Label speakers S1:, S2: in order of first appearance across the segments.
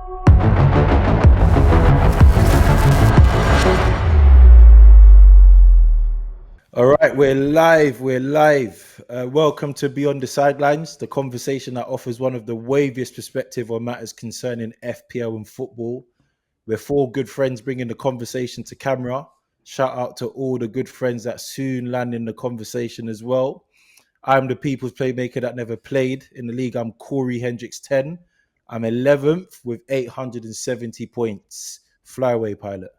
S1: All right, we're live. Welcome to Beyond The Sidlines, the conversation that offers one of the waviest perspective on matters concerning FPL and football. We're four good friends bringing the conversation to camera. Shout out to all the good friends that soon land in the conversation as well. I'm the people's playmaker that never played. In the league, I'm Corey Hendricks 10. I'm 11th with 870 points. Flyaway pilot.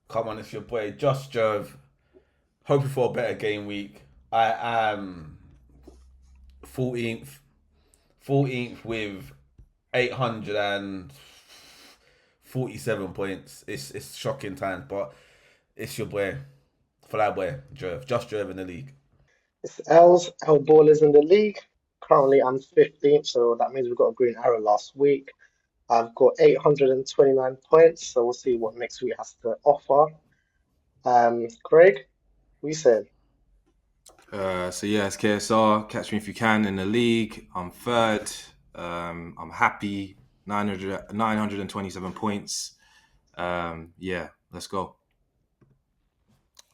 S2: Come on, it's your boy Josh Jove. Hoping for a better game week. I am 14th with 847 points. It's shocking times, but it's your boy, Flyboy Jove. Just Jove in the league.
S3: It's L Ballers in the league. Currently, I'm 15th, so that means we got a green arrow last week. I've got 829 points, so we'll see what next week has to offer. Craig, what you saying?
S4: So yeah, it's KSR. Catch me if you can in the league. I'm third. I'm happy. 927 points. Yeah, let's go.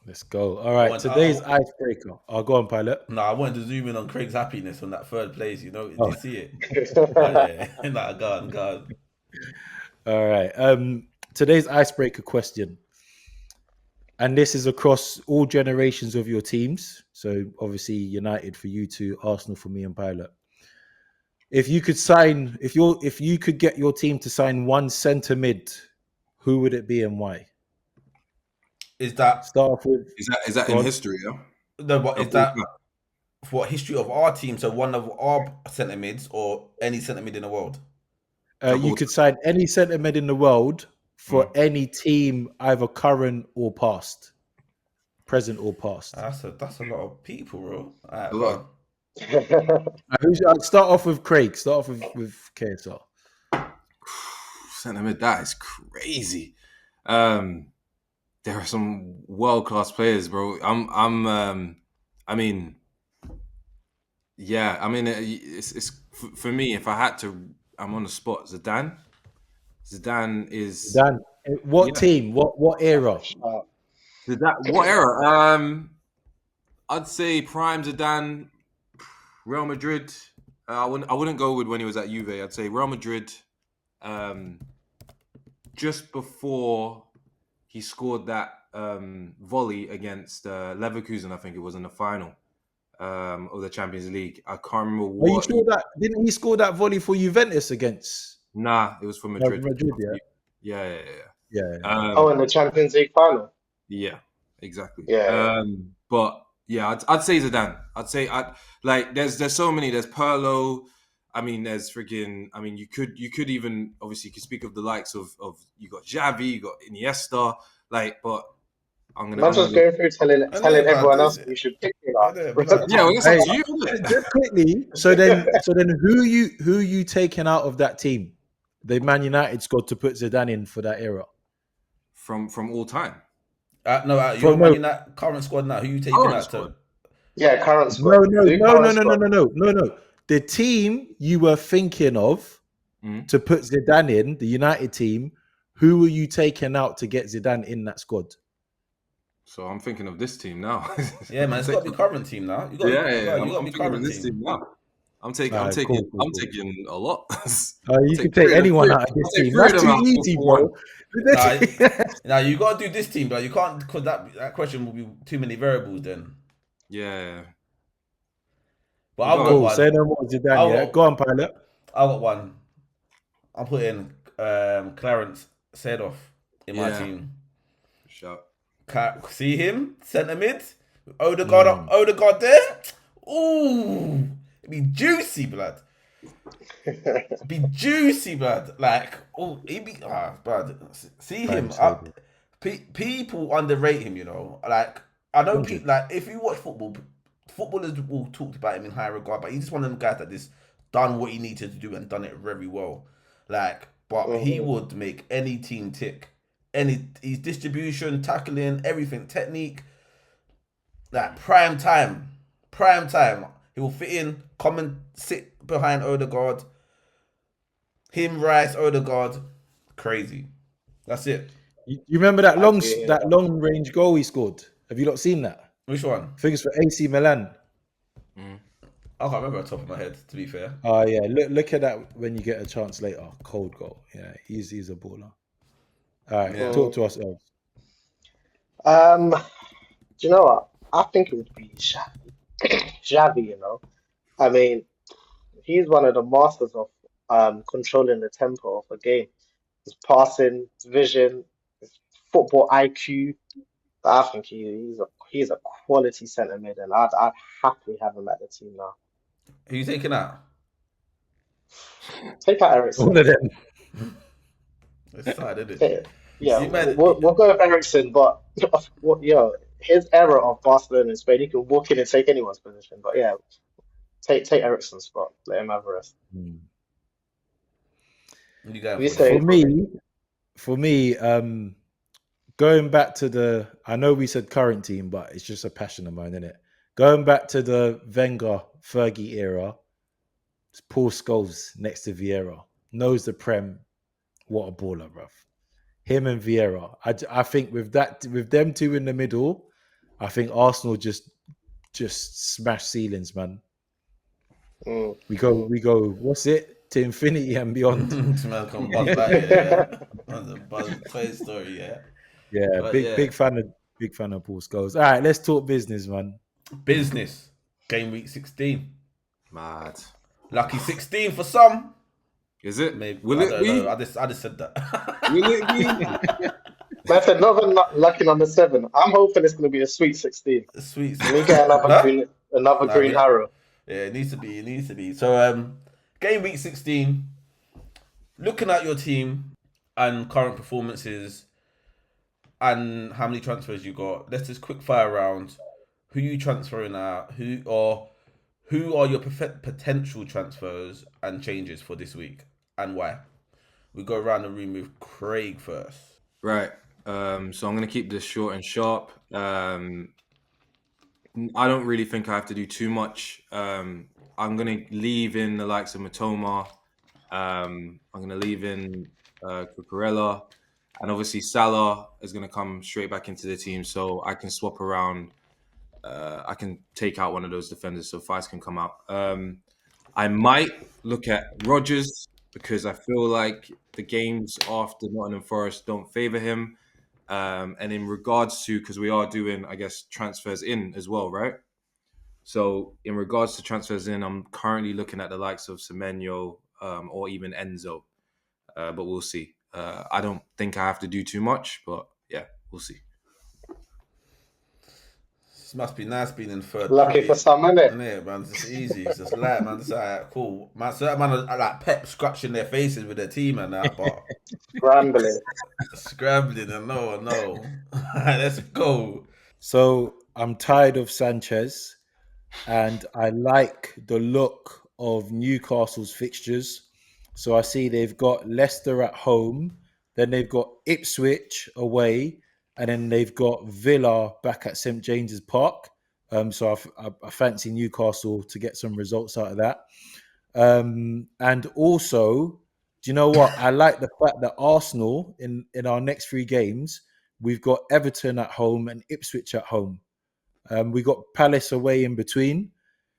S1: Let's go. All right, today's icebreaker. I'll go on, pilot.
S2: No, I wanted to zoom in on Craig's happiness on that third place. You know, did you see it? Yeah, nah, go on.
S1: All right. Today's icebreaker question, and this is across all generations of your teams. So obviously, United for you two, Arsenal for me, and Pilot. If you could get your team to sign one centre mid, who would it be and why?
S2: Is that
S1: start off with?
S4: Is that in history? Yeah.
S2: No, but is that for history of our team? So one of our centre mids or any centre mid in the world?
S1: You could sign any centre mid in the world for any team, either current or past, present or past.
S2: That's a lot of people, bro.
S4: A lot.
S1: Start off with Craig. Start off with KSR.
S4: Centre mid, that is crazy. There are some world-class players, bro. It's for me. If I had to, I'm on the spot. Zidane is.
S1: Zidane. What team? What era?
S4: What era? I'd say prime Zidane, Real Madrid. I wouldn't go with when he was at Juve. I'd say Real Madrid. Just before he scored that volley against Leverkusen, I think it was in the final of the Champions League. I can't remember what.
S1: Are you sure that didn't he score that volley for Juventus against?
S4: Nah, it was for Madrid.
S1: Madrid,
S4: yeah.
S3: In the Champions League final.
S4: Yeah, exactly.
S3: Yeah.
S4: But yeah, I'd say Zidane. There's so many. There's Pirlo. I mean, there's freaking. I mean, you could even obviously you could speak of the likes of you got Xavi, you got Iniesta. But I'm
S3: just going through telling everyone else you should pick it up.
S4: Yeah, well, that's up to you.
S1: Just quickly. So then who you taking out of that team? The Man United squad to put Zidane in for that era.
S4: From all time.
S2: You're Man United current squad now. Who you taking out to?
S3: Yeah, current squad.
S1: No. The team you were thinking of to put Zidane in, the United team, who were you taking out to get Zidane in that squad?
S4: So I'm thinking of this team now.
S2: Yeah, man, it's got to be current team now. You got to be current
S4: this team now. I'm taking a lot.
S1: You can take anyone out of this team. That's too easy, bro.
S2: Now you got to do this team, but you can't, because that question will be too many variables then.
S4: Yeah.
S2: But I've got one.
S1: Say no more, Zidane. Go on, pilot.
S2: I got one. I'm putting Clarence Seedorf in my team.
S4: Shout.
S2: See him? Centre mid? Odegaard there? Ooh. It'd be juicy, blood. Like, he'd be... blood. See him. People underrate him, you know. Like, I know people... Like, if you watch football, footballers will talk about him in high regard, but he's just one of them guys that just done what he needed to do and done it very well. Like, but he would make any team tick. His distribution, tackling, everything, technique, like prime time. He will fit in, come and sit behind Odegaard. Him, Rice, Odegaard, crazy. That's it.
S1: You remember that
S3: I agree.
S1: long range goal he scored? Have you not seen that?
S2: Which one?
S1: I think it's for AC Milan.
S2: I can't remember off the top of my head, to be fair.
S1: Oh yeah, look at that when you get a chance later. Cold goal. Yeah, he's a baller. All right,
S2: Yeah.
S1: talk to us, Els.
S3: Do you know what? I think it would be Xavi. Xavi, you know. I mean, he's one of the masters of controlling the tempo of a game. His passing, his vision, his football IQ. I think he's a quality centre mid, and I'd happily have him at the team now.
S2: Who you taking out?
S3: Take out Ericsson.
S1: All of them.
S2: It's sad, isn't it?
S3: Yeah,
S2: See, man,
S3: we'll go with Ericsson, but his era of Barcelona and Spain, he can walk in and take anyone's position. But yeah, take Ericsson's spot. Let him have the rest.
S2: you going
S3: You
S2: for
S3: say
S1: For me, going back to I know we said current team, but it's just a passion of mine, isn't it? Going back to the Wenger, Fergie era, it's Paul Scholes next to Vieira. Knows the Prem. What a baller, bruv. Him and Vieira. I think with them two in the middle, I think Arsenal just smash ceilings, man. We go. What's it? To infinity and beyond.
S2: Man, come buzz back here. That's a buzz Toy Story, yeah.
S1: Yeah,
S2: But
S1: big fan of Paul Scholes. All right, let's talk business, man.
S2: Business. Game week 16.
S4: Mad.
S2: Lucky 16 for some.
S4: Is it?
S2: Maybe.
S4: Will
S2: I
S4: it
S2: don't
S4: be?
S2: know. I just said that.
S4: Will it be?
S3: Man said lucky number 7. I'm hoping it's going to be a sweet 16.
S2: Sweet.
S3: And we get another green arrow.
S2: Yeah, it needs to be. It needs to be. So, game week 16. Looking at your team and current performances and how many transfers you got, let's just quick fire round. Who you transferring out? Who are your potential transfers and changes for this week and why? We go around the room with Craig first.
S4: Right. So I'm going to keep this short and sharp. I don't really think I have to do too much. I'm going to leave in the likes of Matoma. I'm going to leave in Cucurella. And obviously Salah is going to come straight back into the team. So I can swap around. I can take out one of those defenders so Fice can come out. I might look at Rodgers because I feel like the games after Nottingham Forest don't favour him. And in regards to, because we are doing, I guess, transfers in as well, right? So in regards to transfers in, I'm currently looking at the likes of Semenyo or even Enzo. But we'll see. I don't think I have to do too much, but yeah, we'll see.
S2: This must be nice being in third.
S3: Lucky for some, innit?
S2: Yeah, man, it's easy. It's just light, man. It's like, cool. Man, so that man are like Pep scratching their faces with their team and that, but scrambling and no. Let's go.
S1: So I'm tired of Sanchez, and I like the look of Newcastle's fixtures. So I see they've got Leicester at home, then they've got Ipswich away, and then they've got Villa back at St James's Park. So I fancy Newcastle to get some results out of that. And also, do you know what? I like the fact that Arsenal in our next 3 games, we've got Everton at home and Ipswich at home. We got Palace away in between.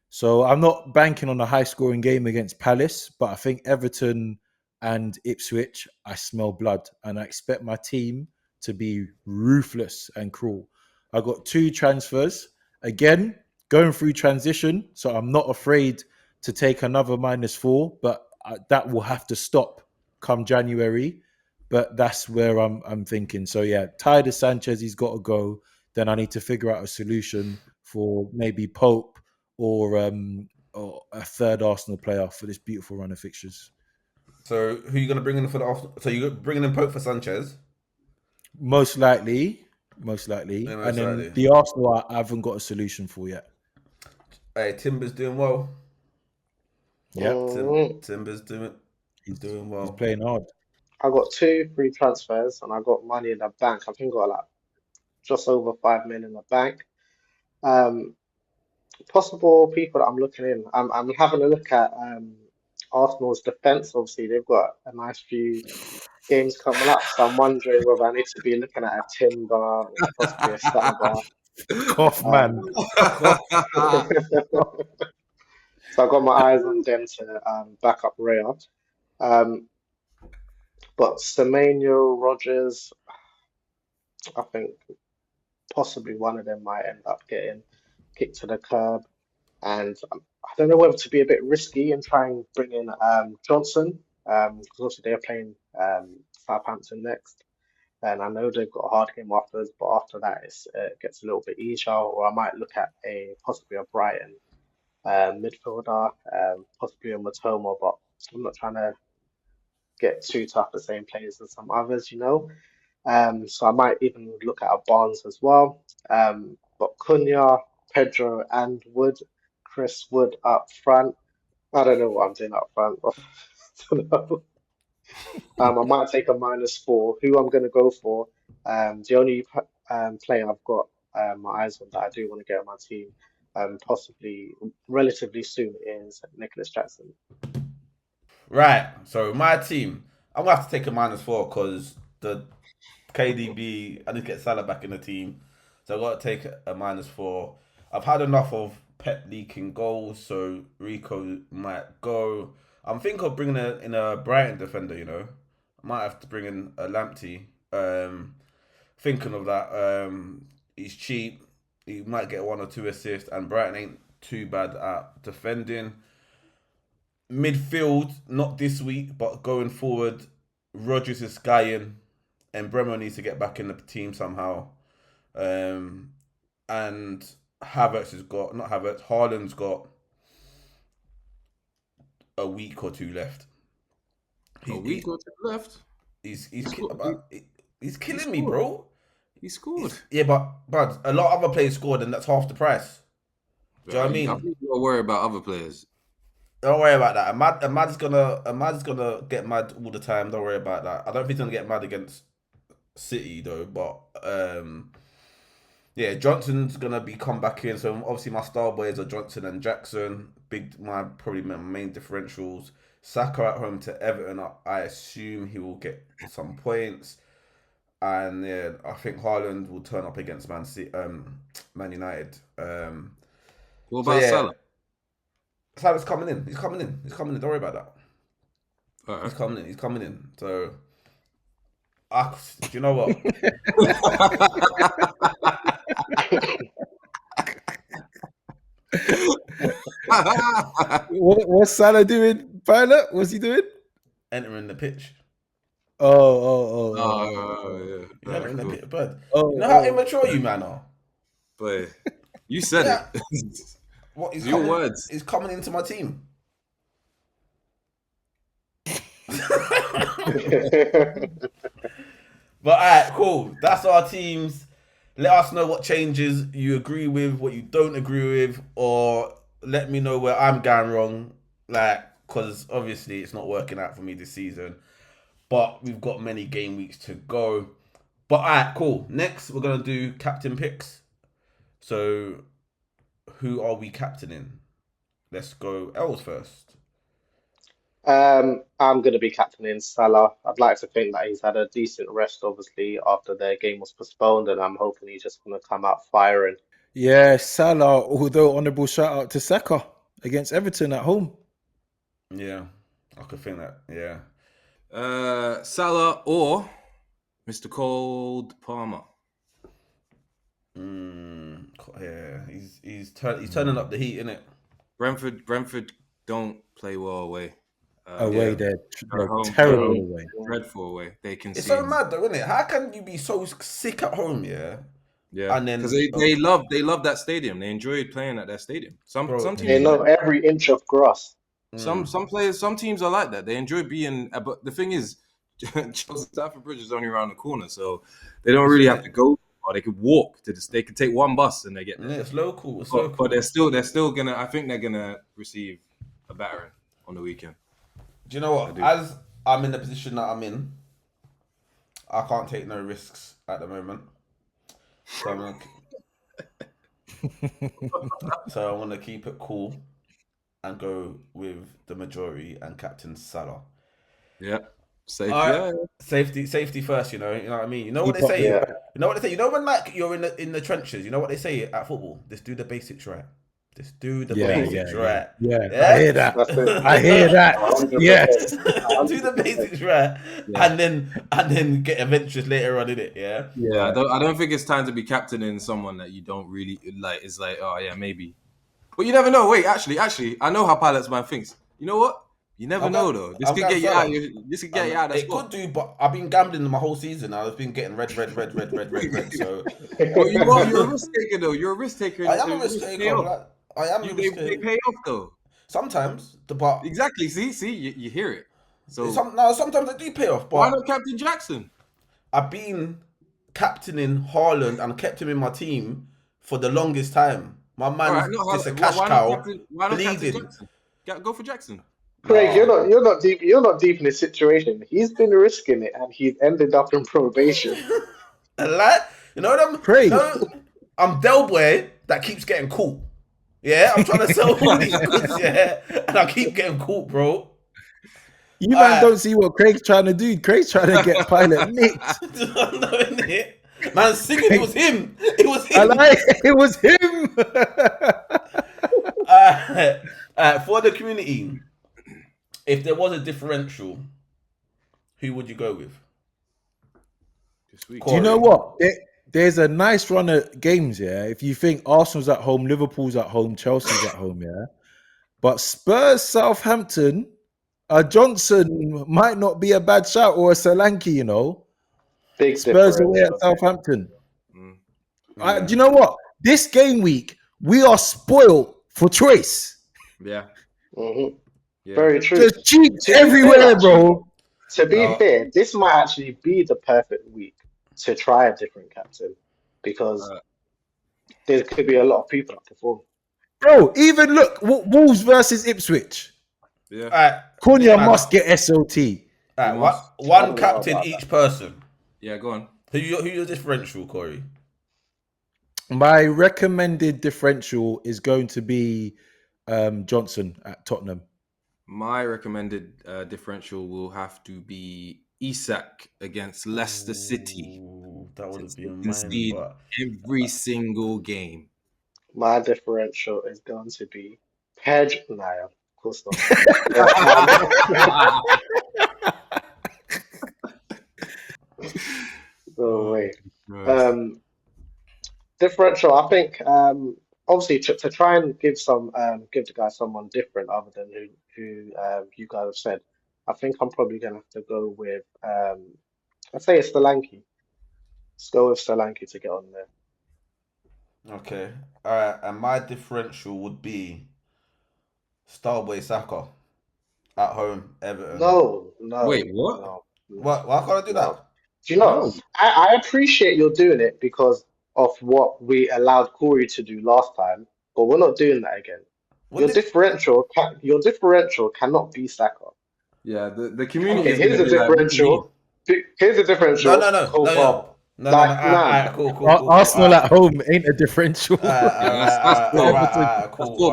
S1: So I'm not banking on a high-scoring game against Palace, but I think Everton and Ipswich, I smell blood, and I expect my team to be ruthless and cruel. I got 2 transfers. Again, going through transition, so I'm not afraid to take another -4, but that will have to stop come January. But that's where I'm thinking. So yeah, tired of Sanchez, he's got to go. Then I need to figure out a solution for maybe Pope or a third Arsenal player for this beautiful run of fixtures.
S2: So who are you going to bring in for the Arsenal? So you're bringing in Pope for Sanchez?
S1: Most likely.
S2: Yeah,
S1: And then the Arsenal I haven't got a solution for yet.
S2: Hey, Timber's doing well.
S1: Yeah,
S2: Timber's doing well.
S1: He's playing hard.
S3: I got 2 free transfers and I got money in the bank. I think I got like just over 5 million in the bank. Possible people that I'm looking in. I'm having a look at Arsenal's defense. Obviously, they've got a nice few games coming up, so I'm wondering whether I need to be looking at a Timber or possibly a Saliba.
S1: Cough, man. Cough.
S3: So I've got my eyes on them to back up Raya. Um, but Semenyo, Rogers, I think possibly one of them might end up getting kicked to the curb. And I don't know whether to be a bit risky and try and bring in Johnson, because also they're playing Southampton next. And I know they've got a hard game afterwards, but after that it gets a little bit easier. Or I might look at possibly a Brighton midfielder, possibly a Matoma, but I'm not trying to get too tough the same players as some others. So I might even look at a Barnes as well. But Cunha, Pedro, and Wood, Chris Wood up front. I don't know what I'm doing up front. I don't know. I might take a -4. Who I'm going to go for? The only player I've got my eyes on that I do want to get on my team, possibly relatively soon, is Nicholas Jackson.
S2: Right. So my team, I'm gonna have to take a -4 because the KDB. I need to get Salah back in the team, so I got to take a -4. I've had enough of Pep leaking goals, so Rico might go. I'm thinking of bringing in a Brighton defender. I might have to bring in a Lamptey. Thinking of that. He's cheap. He might get 1 or 2 assists, and Brighton ain't too bad at defending. Midfield, not this week, but going forward, Rodgers is skying, and Bremer needs to get back in the team somehow. And Haaland's got a week or two left.
S4: A week or two left?
S2: He's killing me, bro.
S4: He scored.
S2: But a lot of other players scored, and that's half the price. Do you know what I mean?
S4: I think you gotta worry about other players.
S2: Don't worry about that. Ahmad's gonna get mad all the time. Don't worry about that. I don't think he's gonna get mad against City though. But yeah, Johnson's gonna be come back in. So obviously my star boys are Johnson and Jackson. Probably my main differentials. Saka at home to Everton. I assume he will get some points. And yeah, I think Haaland will turn up against Man United.
S4: What about Salah?
S2: Salah's coming in. He's coming in. Don't worry about that.
S4: All right.
S2: He's coming in. So, do you know what?
S1: What's Salah doing, Pilot? What's he doing?
S2: Entering the pitch.
S1: Oh,
S2: yeah. Entering the pitch, bud. You know how immature you man are?
S4: But you said it.
S2: What is
S4: your words?
S2: He's coming into my team. But alright, cool. That's our teams. Let us know what changes you agree with, what you don't agree with, or let me know where I'm going wrong. Because obviously it's not working out for me this season. But we've got many game weeks to go. But alright, cool. Next, we're gonna do captain picks. So, who are we captaining? Let's go Els first.
S3: I'm going to be captaining Salah. I'd like to think that he's had a decent rest, obviously, after their game was postponed, and I'm hoping he's just going to come out firing.
S1: Yeah, Salah, although honourable shout out to Saka against Everton at home.
S2: Yeah, I could think that, yeah.
S4: Salah or Mr. Cold Palmer.
S2: Yeah, he's turning up the heat, innit?
S4: Brentford don't play well away.
S1: Away, they're terrible away.
S4: Dreadful away. They can.
S2: It's so mad though, isn't it? How can you be so sick at home? Yeah.
S4: And then because they love that stadium. They enjoy playing at that stadium. Some teams
S3: they know every inch of grass.
S4: Some teams are like that. They enjoy being. But the thing is, Stamford Bridge is only around the corner, so they don't really have to go. Or they could walk to this. They could take one bus and they get there.
S2: Yeah, it's local.
S4: But they're still gonna. I think they're gonna receive a battering on the weekend.
S2: Do you know what? As I'm in the position that I'm in, I can't take no risks at the moment. So I want to keep it cool. and go with the majority and captain Salah.
S4: Yeah. Safe.
S2: All right.
S4: Yeah.
S2: Safety first. You know what I mean. You know what
S1: Keep
S2: they
S1: up
S2: say.
S3: Yeah.
S2: You know what they say. You know when like you're in the trenches. You know what they say at football. Just do the basics right. Just do the basics right.
S1: Yeah. I
S2: Yeah.
S1: hear that.
S3: That's it.
S1: I hear that.
S3: 100%.
S1: Yes.
S2: Do the
S3: 100%.
S2: basics right,
S4: Yeah.
S2: and then get adventurous later on in it. Yeah.
S4: Yeah. I don't think it's time to be captaining someone that you don't really like. It's like, oh yeah, maybe. But you never know. Wait, actually, I know how pilots man thinks. You know what? You never know though. This could get you out. This could get you out of that
S2: It
S4: spot.
S2: could do, but I've been gambling my whole season. I've been getting red. So
S4: But you're a risk taker though. You're a risk taker.
S2: I am a risk taker. Like, I am a risk
S4: They
S2: taker.
S4: pay off though.
S2: Sometimes, but
S4: Exactly. See, you hear it. So
S2: sometimes I do pay off. But
S4: why not Captain Jackson?
S2: I've been captaining Haaland and kept him in my team for the longest time. My man's just a cash cow.
S4: Why not Captain
S2: bleeding.
S4: Jackson? Go for Jackson.
S3: Craig, you're not deep in the situation. He's been risking it, and he's ended up in probation.
S2: Like, you know what I'm?
S1: Craig.
S2: You know, I'm Del Boy that keeps getting caught. Yeah, I'm trying to sell all these goods, yeah, and I keep getting caught, bro.
S1: You man don't see what Craig's trying to do. Craig's trying to get pilot nicked.
S2: Man, singing, it was him. It was him.
S1: I like it was him.
S2: For the community, if there was a differential, who would you go with?
S1: Do you know what? There's a nice run of games, yeah. If you think Arsenal's at home, Liverpool's at home, Chelsea's at home, yeah. But Spurs, Southampton, Johnson might not be a bad shout, or a Solanke, you know.
S3: Big
S1: Spurs away at Southampton. Do you know what? This game week, we are spoiled for choice.
S4: Yeah.
S3: Mm-hmm.
S4: Yeah.
S3: Very true.
S1: Just cheap everywhere, bro.
S3: To be fair, this might actually be the perfect week to try a different captain, because there could be a lot of people that perform.
S1: Bro, even look, Wolves versus Ipswich.
S2: Yeah.
S1: Cunha must get SOT.
S2: One captain each person.
S4: Yeah, go on.
S2: Who your differential, Corey?
S1: My recommended differential is going to be Johnson at Tottenham.
S4: My recommended differential will have to be Isak against Leicester City.
S2: That would be
S4: concede every single game.
S3: My differential is going to be Pedro. Nah, of course not. So wait. Differential. I think obviously to try and give the guy someone different other than who you guys have said. I think I'm probably gonna have to go with I'd say it's Solanke. Let's go with Solanke to get on there.
S2: Okay. All right. And my differential would be Starboy Saka at home, Everton.
S3: No.
S4: Wait, what?
S3: No.
S2: Why can't I do that?
S3: Do you know? I appreciate you're doing it because of what we allowed Corey to do last time, but we're not doing that again. Your differential cannot be Saka.
S4: Yeah, the community.
S3: Okay, here's a differential. Here's a differential.
S2: No. Cool.
S1: Arsenal at home ain't a differential.
S2: Cool. All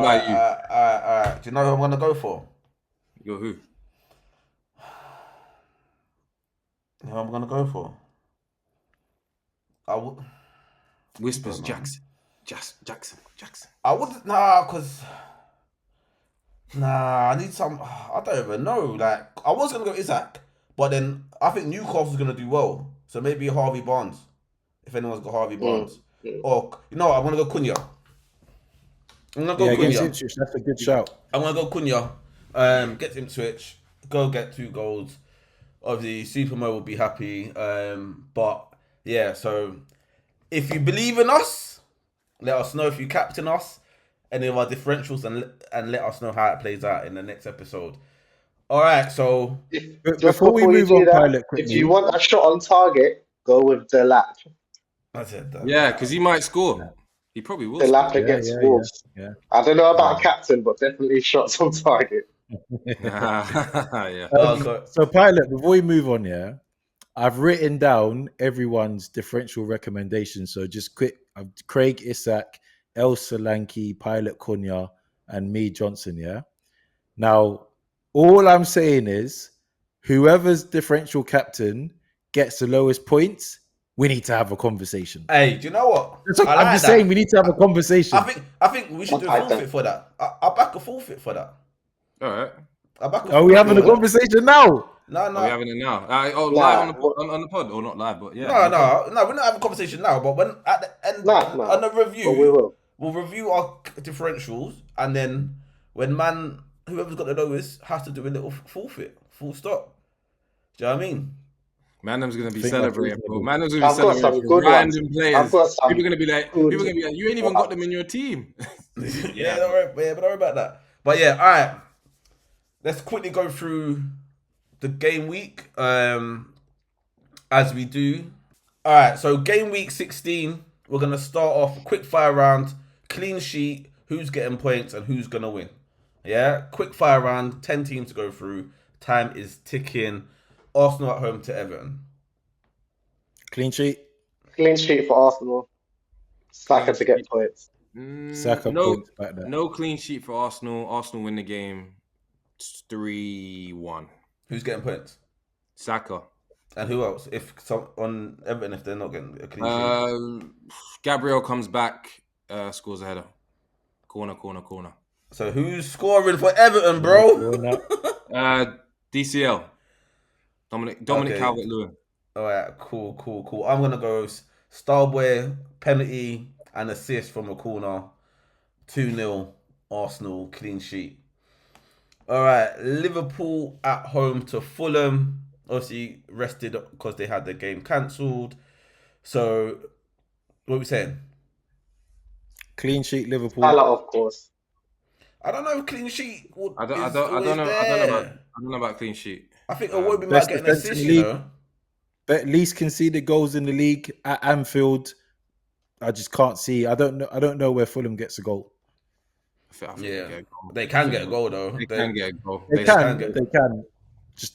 S2: right. Do you know who I'm gonna go for?
S4: Go who?
S2: Who I'm gonna go for?
S4: Whispers Jackson.
S2: I would because I need some. I don't even know. Like I was gonna go Isaac, but then I think Newcastle's gonna do well. So maybe Harvey Barnes, if anyone's got Harvey Barnes, or I'm gonna go Cunha. I'm gonna go Cunha.
S1: Ipswich, that's a good shout.
S2: I'm gonna go Cunha. Get Ipswich. Go get 2 goals. Obviously, Supermo will be happy. But yeah, so if you believe in us, let us know. If you captain us, any of our differentials, and let us know how it plays out in the next episode. All right, so
S1: before we move on, Pilot,
S3: if you want a shot on target, go with the lap.
S2: I said that.
S4: Yeah, because he might score. He probably will.
S3: The lap against Wolves.
S1: Yeah.
S3: I don't know about captain, but definitely shots on target.
S4: Yeah.
S1: So, Pilot, before we move on, I've written down everyone's differential recommendations. So just quick: Craig Isak, El Solanke, Pilot Cunha, and me, Johnson. Yeah. Now, all I'm saying is, whoever's differential captain gets the lowest points. We need to have a conversation.
S2: Hey, do you know what?
S1: I'm just saying we need to have a conversation.
S2: I think we should do a forfeit for that. I back a forfeit for that.
S4: All right.
S1: Are we having a conversation now?
S2: No.
S4: Are we having it now?
S3: Nah,
S4: Live on the pod, or not live, but yeah.
S2: No. We're not having a conversation now. But when at the end on the review,
S3: but we will.
S2: We'll review our differentials, and then when whoever's got the lowest has to do a little forfeit. Full stop. Do you know what I mean?
S4: Manham's gonna be
S1: Think
S4: celebrating,
S1: that's
S4: bro.
S1: reasonable.
S4: Manham's gonna be
S3: I've got some
S4: celebrating for
S3: good ones.
S4: random players.
S3: I've got some
S4: People are gonna be like, you ain't even got them in your team.
S2: Yeah, don't worry about that. But yeah, all right. Let's quickly go through the game week as we do. All right, so game week 16, we're going to start off quick fire round, clean sheet, who's getting points and who's going to win. Yeah, quick fire round, 10 teams to go through. Time is ticking. Arsenal at home to Everton.
S1: Clean sheet.
S3: Clean sheet for Arsenal. Saka to get points.
S1: Saka points back there.
S4: No clean sheet for Arsenal. Arsenal win the game 3-1.
S2: Who's getting points?
S4: Saka.
S2: And who else? On Everton, if they're not getting a clean sheet.
S4: Gabriel comes back, scores a header. Corner.
S2: So who's scoring for Everton, bro?
S4: DCL. Dominic Calvert-Lewin.
S2: All right, cool. I'm gonna go Starboy, penalty and assist from a corner. 2-0 Arsenal, clean sheet. All right, Liverpool at home to Fulham. Obviously rested because they had the game cancelled. So, what are we saying?
S1: Clean sheet Liverpool.
S3: Salah, of course.
S2: I don't know if clean sheet.
S4: I don't know about clean sheet.
S2: I think Iwobi might get an assist. You know,
S1: but least conceded goals in the league at Anfield. I just can't see. I don't know where Fulham gets a goal.
S2: They can get a goal though.
S4: They can get a goal.
S1: They can.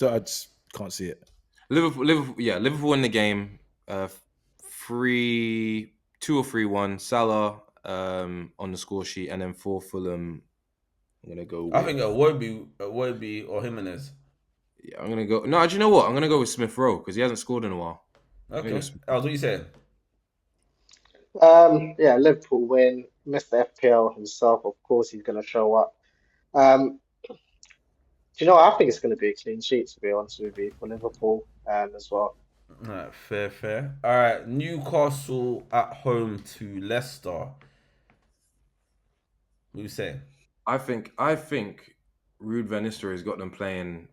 S1: I just can't see it.
S4: Liverpool win the game. 2 or 3-1. Salah on the score sheet, and then for Fulham, I'm gonna go.
S2: I think Iwobi or Jimenez.
S4: Yeah, I'm gonna go. No, do you know what? I'm gonna go with Smith Rowe because he hasn't scored in a while.
S2: Okay. What are you saying?
S3: Yeah, Liverpool win. Mr. FPL himself, of course, he's going to show up. Do you know, I think it's going to be a clean sheet, to be honest with you, for Liverpool as well.
S2: All right, fair. All right, Newcastle at home to Leicester. What are you saying?
S4: I think Ruud van Nistelrooy has got them playing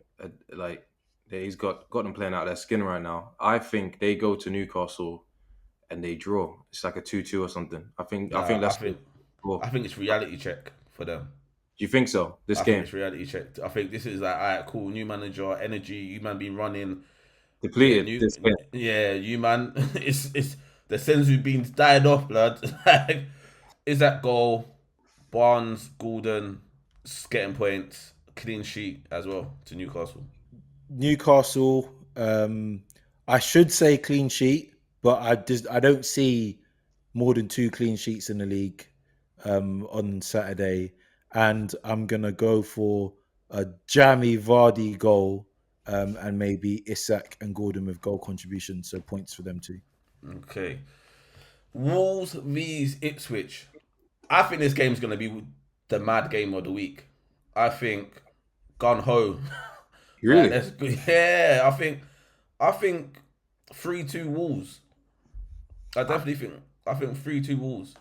S4: he's got them playing out of their skin right now. I think they go to Newcastle and they draw. It's like a 2-2 or something. I think it's reality check for them. Do you think so? I think
S2: it's reality check. I think this is like, all right, cool, new manager, energy. You man been running
S4: depleted.
S2: You man. It's the Senzu beans died off, blood. Is that goal? Barnes, Gordon, getting points, clean sheet as well to Newcastle.
S1: I should say clean sheet, but I don't see more than 2 clean sheets in the league on Saturday, and I'm gonna go for a Jamie Vardy goal and maybe Isak and Gordon with goal contribution, so points for them too.
S2: Okay, Wolves vs Ipswich. I think this game's gonna be the mad game of the week. I think gun ho.
S4: Really?
S2: Yeah, I think 3-2 Wolves. I think 3-2 Wolves.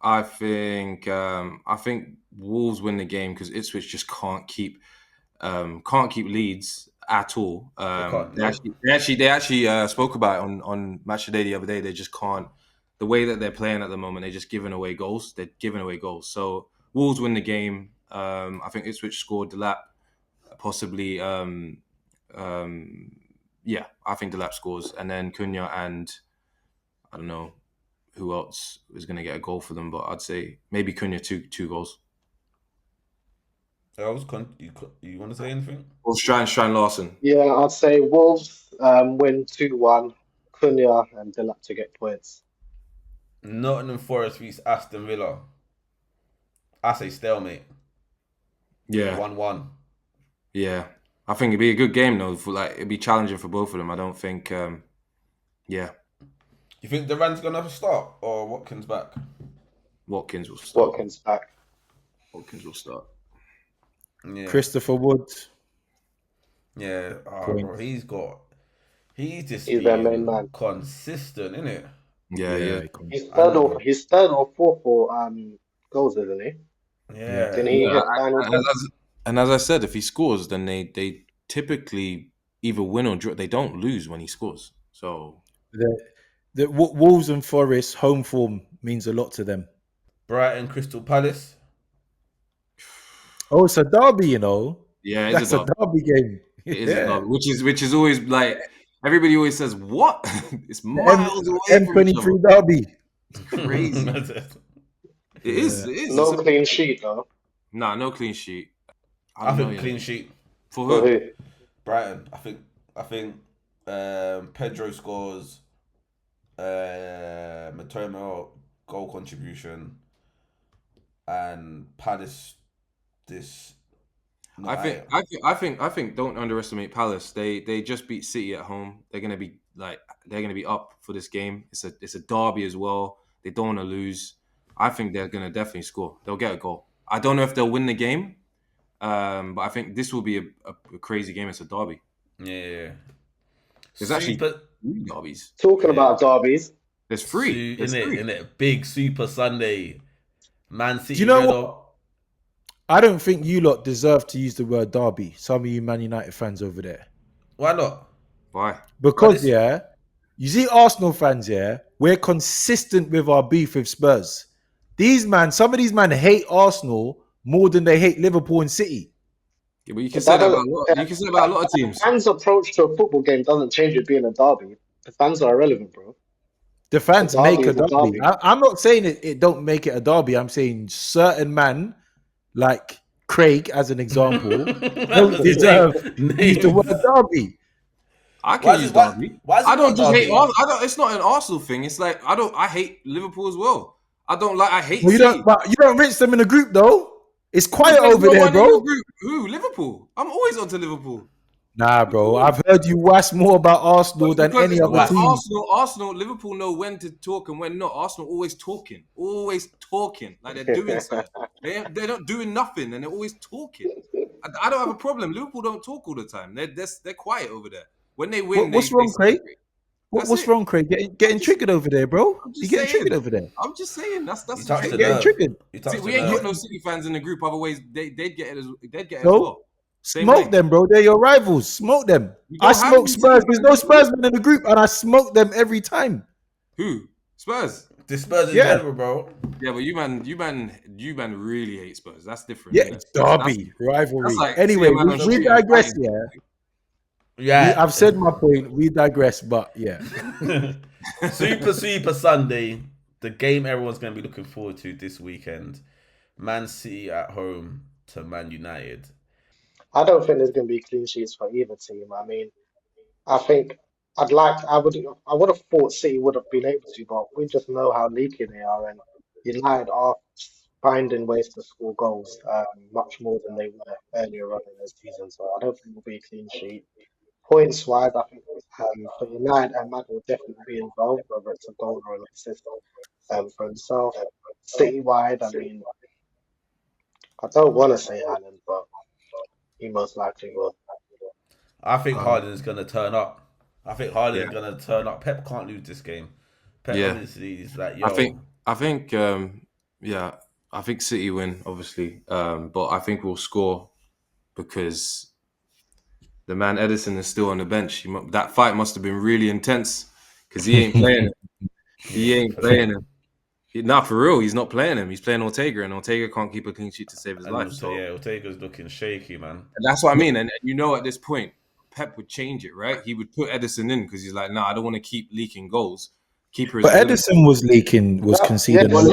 S4: I think Wolves win the game because Ipswich just can't keep leads at all. They actually spoke about it on Match of the Day the other day. They just can't. The way that they're playing at the moment, they're just giving away goals. So Wolves win the game. I think Ipswich scored Delap, possibly. I think Delap scores, and then Cunha and I don't know who else is going to get a goal for them, but I'd say maybe Cunha two goals.
S2: You want to say anything?
S4: Wolves Strand Larson.
S3: Yeah, I'd say Wolves win 2-1. Cunha and Delap to get points.
S2: Nottingham Forest vs Aston Villa. I say stalemate.
S4: Yeah.
S2: 1-1.
S4: Yeah. I think it'd be a good game though. It'd be challenging for both of them. I don't think. Yeah.
S2: You think Duran's gonna start or Watkins back?
S4: Watkins will start.
S3: Watkins back.
S4: Watkins will start.
S2: Yeah.
S1: Christopher Woods.
S2: Yeah. Bro, he's just
S3: He's their main
S2: being
S3: man.
S2: consistent, isn't it?
S4: Yeah.
S1: Yeah,
S3: He's third or fourth for goals, isn't he?
S1: yeah.
S3: Didn't
S2: Yeah.
S3: he
S4: Yeah.
S3: hit 9 or 10?
S4: And as I said, if he scores, then they typically either win or draw. They don't lose when he scores. So
S1: The Wolves and Forest home form means a lot to them.
S2: Brighton, Crystal Palace.
S1: Oh, it's a derby, you know.
S4: yeah,
S1: That's a derby game.
S4: It is a derby, which is always like everybody always says, "What?" It's
S1: The
S4: miles away from each other.
S1: M23 derby.
S4: Crazy. It is.
S3: No
S4: It's
S3: clean sheet though.
S4: no clean sheet.
S2: I think clean sheet
S4: For
S3: For
S4: who?
S3: who?
S2: Brighton. I think Pedro scores. Matoma goal contribution, and Palace this.
S4: I think. Don't underestimate Palace. They just beat City at home. They're gonna be up for this game. It's a derby as well. They don't want to lose. I think they're gonna definitely score. They'll get a goal. I don't know if they'll win the game, but I think this will be a crazy game. It's a derby.
S2: Yeah.
S4: There's actually 3 derbies.
S3: Talking about derbies.
S4: There's 3.
S2: In it, big Super Sunday. Man City.
S1: Do you know what? I don't think you lot deserve to use the word derby. Some of you Man United fans over there.
S2: Why not?
S4: Why?
S1: Because you see Arsenal fans, we're consistent with our beef with Spurs. Some of these men hate Arsenal more than they hate Liverpool and City.
S4: Yeah, but you can say that about a lot of teams.
S3: Fans' approach to a football game doesn't change it being a derby. The fans are irrelevant, bro.
S1: The fans make a derby.
S3: derby.
S1: I'm not saying it don't make it a derby. I'm saying certain man, like Craig, as an example, don't deserve to use the word derby.
S4: I can use derby. I don't just hate Arsenal. It's not an Arsenal thing. It's like I hate Liverpool as well. I hate City.
S1: You don't rinse them in a group though. It's quiet over there, bro.
S4: Who? Liverpool. I'm always onto Liverpool.
S1: Nah, bro. I've heard you wash more about Arsenal than any other team.
S4: Arsenal, Liverpool know when to talk and when not. Arsenal always talking, like they're doing something. They're not doing nothing, and they're always talking. I don't have a problem. Liverpool don't talk all the time. They're quiet over there. When they win,
S1: what's wrong, Craig? What's wrong, Craig? Getting triggered over there, bro. You getting triggered over there?
S4: I'm just saying. That's
S1: getting triggered.
S4: We ain't got no City fans in the group. Otherwise, they'd get it as well.
S1: Smoke them, bro. They're your rivals. Smoke them. I smoke Spurs. There's no Spursmen in the group, and I smoke them every time.
S4: Who? Spurs.
S2: The Spurs in general, bro.
S4: Yeah, but you man really hate Spurs. That's different.
S1: Yeah, derby rivalry.
S4: Like,
S1: anyway, we digress.
S2: Yeah.
S1: I've said my point. We digress, but yeah.
S2: Super Sunday. The game everyone's going to be looking forward to this weekend. Man City at home to Man United.
S3: I don't think there's going to be clean sheets for either team. I mean, I think I would have thought City would have been able to, but we just know how leaky they are, and United are finding ways to score goals much more than they were earlier on in the season. So I don't think it'll be a clean sheet. Points wise, I think for United, Ahmad will definitely be involved, whether it's a goal or an assist for himself. City wide, I mean, I don't want to say Haaland, but he most likely will.
S2: I think Haaland's going to turn up. Pep can't lose this game. Pep honestly is like, yo.
S4: I think City win, obviously. But I think we'll score because the man Edison is still on the bench. That fight must have been really intense because he ain't playing him. He ain't playing him. Not for real. He's not playing him. He's playing Ortega, and Ortega can't keep a clean sheet to save his life. So
S2: yeah, Ortega's looking shaky, man.
S4: And that's what I mean. And at this point, Pep would change it, right? He would put Edison in because he's like, nah, I don't want to keep leaking goals.
S1: But Edison was conceding
S4: not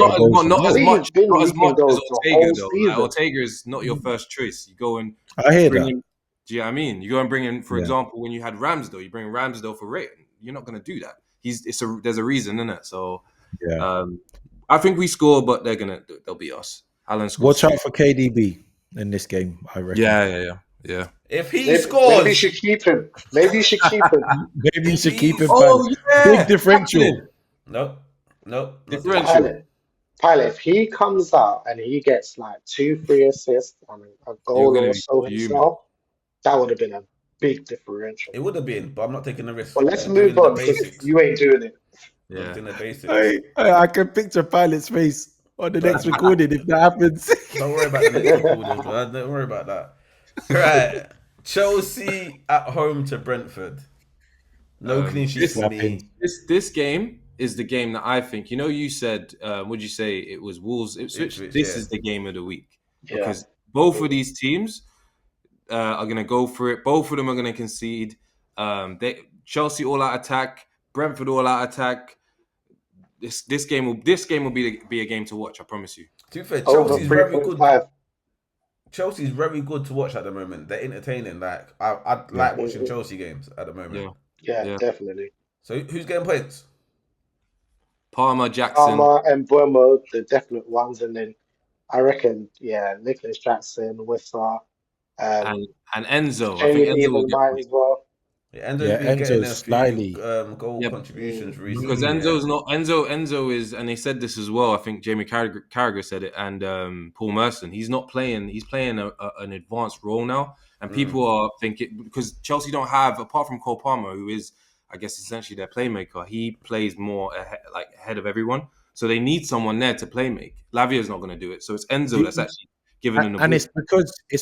S4: as much as Ortega, though. Like, Ortega is not your first choice. You go and
S1: I hear that.
S4: Do you know what I mean? You go and bring in, for example, when you had Ramsdale, you bring Ramsdale for rating. You're not going to do that. There's a reason in it. So I think we score, but they'll beat us. Alan scores.
S1: Watch out for KDB. in this game, I reckon.
S4: Yeah.
S2: If he
S3: Maybe
S2: scores,
S3: you should keep him. Maybe you should keep him.
S1: Maybe you
S2: if
S1: should keep
S2: he's
S1: him, Pilot. Big differential.
S4: Captain.
S2: nope, not doing it.
S4: Differential.
S3: Pilot, if he comes out and he gets like 2, 3 assists and a
S4: You're
S3: goal
S4: gonna
S3: or
S4: be
S3: so
S4: fuming.
S3: himself, that would have been a big differential.
S2: It would have been, but I'm not taking the risk.
S3: But let's
S2: I'm
S3: move
S2: doing the
S3: on because
S2: basics.
S3: you ain't doing it.
S2: I'm
S4: Yeah.
S2: doing the basics.
S1: I can picture Pilot's face on the next recording if that happens.
S2: Don't worry about the next recording, bro. Don't worry about that. Right. Chelsea at home to Brentford. No clean sheet for me.
S4: This game is the game that I think. You know, you said, would you say it was Wolves Ipswich? This is the game of the week because both of these teams are going to go for it. Both of them are going to concede. Chelsea all out attack, Brentford all out attack. This game will be a game to watch. I promise you.
S2: To be fair,
S3: Over
S2: Chelsea's very good.
S3: 3.5.
S2: Chelsea's very good to watch at the moment. They're entertaining. Like I like watching Chelsea games at the moment.
S3: Yeah, definitely.
S2: So who's getting points?
S4: Palmer, Jackson,
S3: and Buemo, the definite ones, and then I reckon, Nicholas Jackson, Wissa,
S4: and Enzo. I
S3: Jamie
S4: think Enzo
S3: Leland
S4: will get
S3: might
S4: points.
S3: as well.
S2: Yeah, Enzo's been getting a
S1: slightly.
S2: few goal contributions recently.
S4: Because Enzo's not Enzo is, and they said this as well. I think Jamie Carragher said it, and Paul Merson. He's not playing. He's playing an advanced role now, and people are thinking because Chelsea don't have, apart from Cole Palmer, who is, I guess, essentially their playmaker. He plays more ahead of everyone, so they need someone there to play make. Lavia's not going to do it, so it's Enzo that's actually giving them the ball.
S1: And it's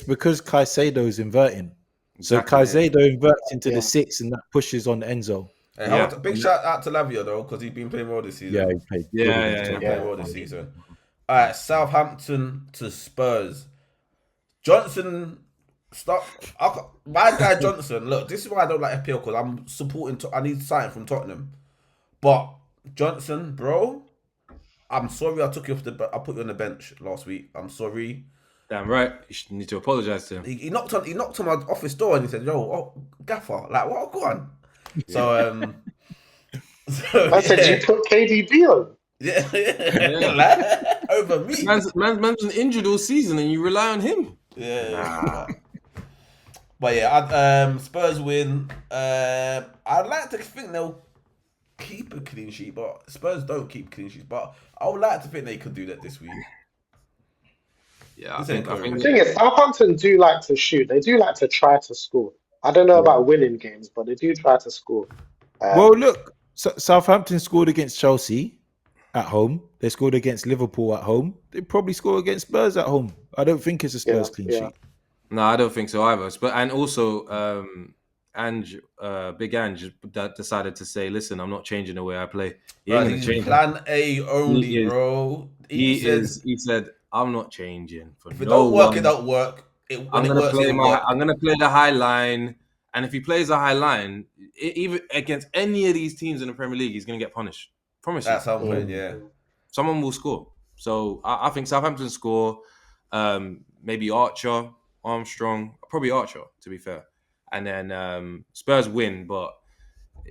S1: because Caicedo's inverting. Exactly. So Caicedo inverts into the 6 and that pushes on Enzo.
S2: Hey, big shout out to Lavia though, because he's been playing well this season.
S1: Yeah, he played.
S2: Playing well this season. All right, Southampton to Spurs. Johnson, stop. My guy Johnson. Look, this is why I don't like FPL because I'm supporting. I need something from Tottenham, but Johnson, bro, I'm sorry I took you off I put you on the bench last week. I'm sorry.
S4: Damn right. You need to apologize to him.
S2: He knocked on my office door and he said, "Yo, Gaffer, like what? Go on." So
S3: I said you put KDB on.
S2: Like, over me.
S4: Man's been injured all season and you rely on him.
S2: Yeah. But yeah, Spurs win. I'd like to think they'll keep a clean sheet, but Spurs don't keep clean sheets. But I would like to think they could do that this week.
S4: Yeah, I think
S3: the thing is, Southampton do like to shoot. They do like to try to score. I don't know about winning games, but they do try to score.
S1: Well, look, Southampton scored against Chelsea at home. They scored against Liverpool at home. They probably score against Spurs at home. I don't think it's a Spurs clean sheet.
S4: No, I don't think so either. But and also, Big Ange decided to say, "Listen, I'm not changing the way I play."
S2: He's plan A only, bro.
S4: He said, "I'm not changing for
S2: if it don't work, it don't work.
S4: I'm gonna play the high line, and if he plays the high line, even against any of these teams in the Premier League, he's gonna get punished. Promise you.
S2: At some point, yeah.
S4: Someone will score. So I think Southampton score. Maybe Armstrong, probably Archer, to be fair, and then Spurs win. But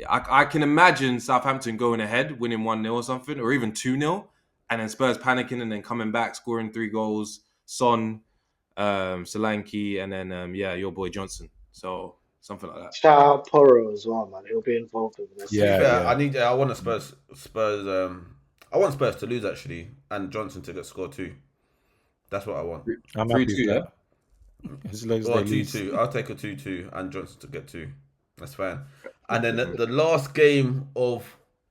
S4: I can imagine Southampton going ahead, winning 1-0 or something, or even 2-0, and then Spurs panicking and then coming back, scoring 3 goals. Son, Solanke, and then your boy Johnson. So something like that.
S3: Shout out Porro as well, man. He'll be involved in this.
S2: I want Spurs. I want Spurs to lose actually, and Johnson to get scored too. That's what I want.
S1: I'm happy with that. As long as they
S2: 2-2. I'll take a 2-2 and Johnson to get 2. That's fine. And then the last game of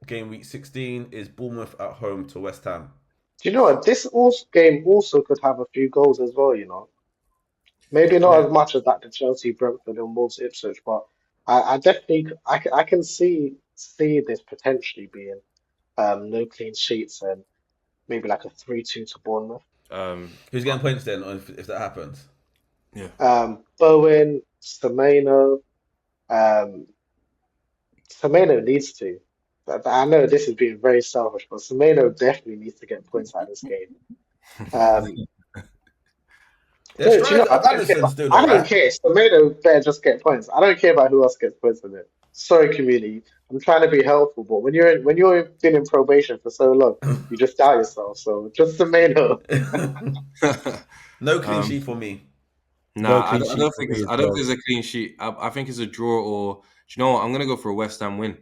S2: game week 16 is Bournemouth at home to West Ham.
S3: Do you know what? This game also could have a few goals as well, you know. Maybe not as much as that the Chelsea, Brentford, and Wolves Ipswich, but I definitely I can see this potentially being no clean sheets and maybe like a 3-2 to Bournemouth.
S2: Who's getting points then if that happens?
S4: Yeah.
S3: Bowen, Semenyo. Semenyo needs to. I know this is being very selfish, but Semenyo definitely needs to get points out of this game. I don't care. Semenyo better just get points. I don't care about who else gets points in it. Sorry, community. I'm trying to be helpful, but when you've been in probation for so long, you just doubt yourself. So just Semenyo.
S2: No clean sheet for me.
S1: No
S4: Nah,
S1: clean sheet
S4: don't
S1: for
S4: think
S1: me
S4: it's.
S1: as
S4: I don't
S1: well.
S4: think it's a clean sheet. I think it's a draw, or do you know what? I'm gonna go for a West Ham win.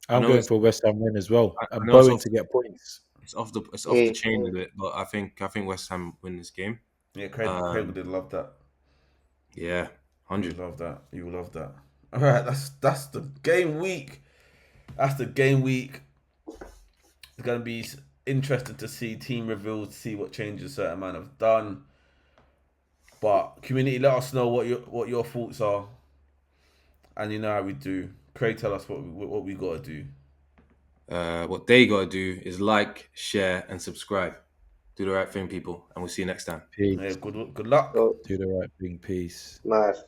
S1: I'm going for a West Ham win as well.
S4: I
S1: I'm
S4: know
S1: Bowen to get points.
S4: it's off the chain a bit, but I think West Ham win this game.
S2: Yeah, Craig did love that.
S4: Yeah,
S2: You
S4: 100.
S2: will love that. You will love that. All right, that's the game week. That's the game week. It's gonna be interesting to see team reveals, to see what changes certain man have done. But community, let us know what your thoughts are. And you know how we do. Craig, tell us what we gotta do.
S4: What they gotta do is like, share, and subscribe. Do the right thing, people, and we'll see you next time.
S1: Peace.
S2: Yeah, good luck.
S3: So,
S1: Do the right thing. Peace.
S3: nice.